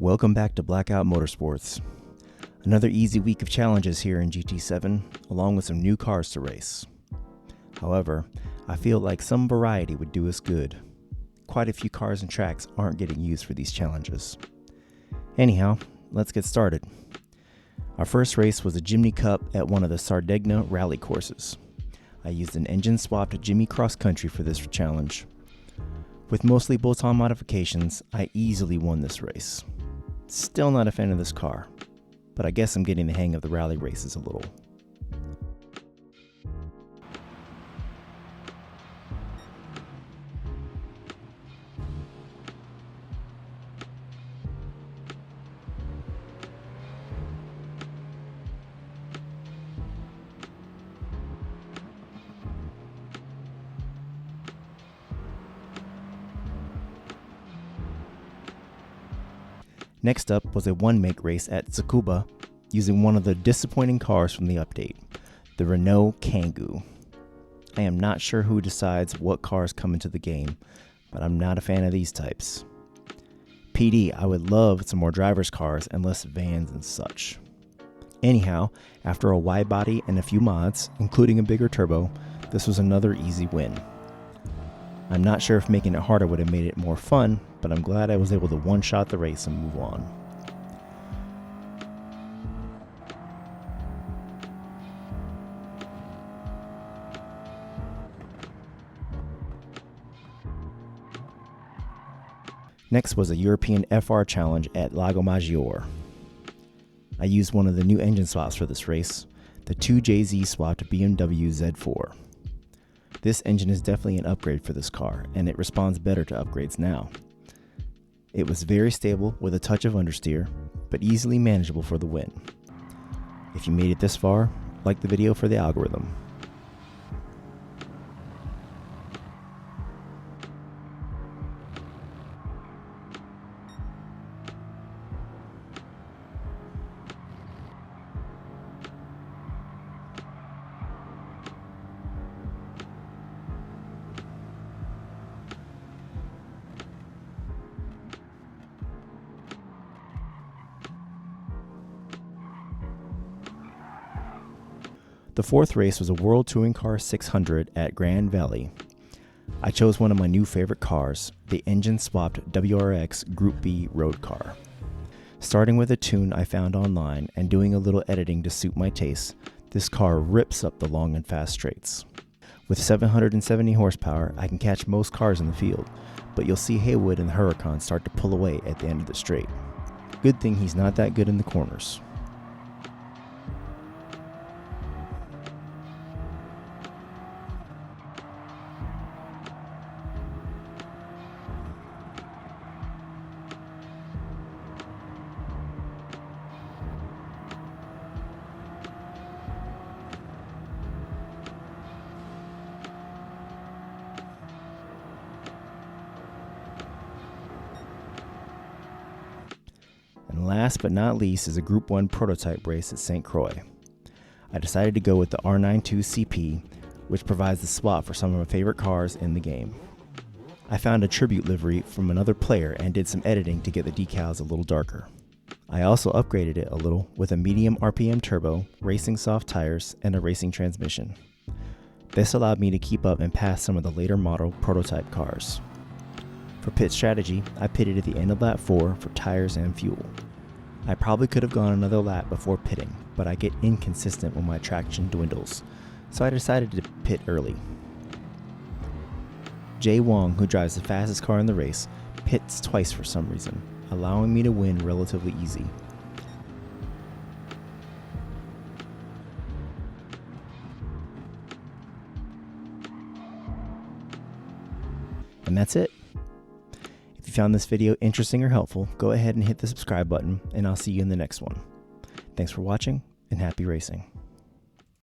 Welcome back to Blackout Motorsports. Another easy week of challenges here in GT7, along with some new cars to race. However, I feel like some variety would do us good. Quite a few cars and tracks aren't getting used for these challenges. Anyhow, let's get started. Our first race was a Jimny Cup at one of the Sardegna rally courses. I used an engine-swapped Jimny Cross Country for this challenge. With mostly bolt-on modifications, I easily won this race. Still not a fan of this car, but I guess I'm getting the hang of the rally races a little. Next up was a one-make race at Tsukuba using one of the disappointing cars from the update, the Renault Kangoo. I am not sure who decides what cars come into the game, but I'm not a fan of these types. PD, I would love some more driver's cars and less vans and such. Anyhow, after a wide body and a few mods, including a bigger turbo, this was another easy win. I'm not sure if making it harder would have made it more fun, but I'm glad I was able to one-shot the race and move on. Next was a European FR challenge at Lago Maggiore. I used one of the new engine swaps for this race, the 2JZ swapped BMW Z4. This engine is definitely an upgrade for this car, and it responds better to upgrades now. It was very stable with a touch of understeer, but easily manageable for the win. If you made it this far, like the video for the algorithm. The fourth race was a World Touring Car 600 at Grand Valley. I chose one of my new favorite cars, the engine-swapped WRX Gr.B road car. Starting with a tune I found online and doing a little editing to suit my taste, this car rips up the long and fast straights. With 770 horsepower, I can catch most cars in the field, but you'll see Haywood and the Huracan start to pull away at the end of the straight. Good thing he's not that good in the corners. And last but not least is a Group 1 prototype race at Sainte-Croix. I decided to go with the R92CP, which provides the swap for some of my favorite cars in the game. I found a tribute livery from another player and did some editing to get the decals a little darker. I also upgraded it a little with a medium RPM turbo, racing soft tires, and a racing transmission. This allowed me to keep up and pass some of the later model prototype cars. For pit strategy, I pitted at the end of lap 4 for tires and fuel. I probably could have gone another lap before pitting, but I get inconsistent when my traction dwindles, so I decided to pit early. Jay Wong, who drives the fastest car in the race, pits twice for some reason, allowing me to win relatively easy. And that's it. If you found this video interesting or helpful, go ahead and hit the subscribe button, and I'll see you in the next one. Thanks for watching, and happy racing.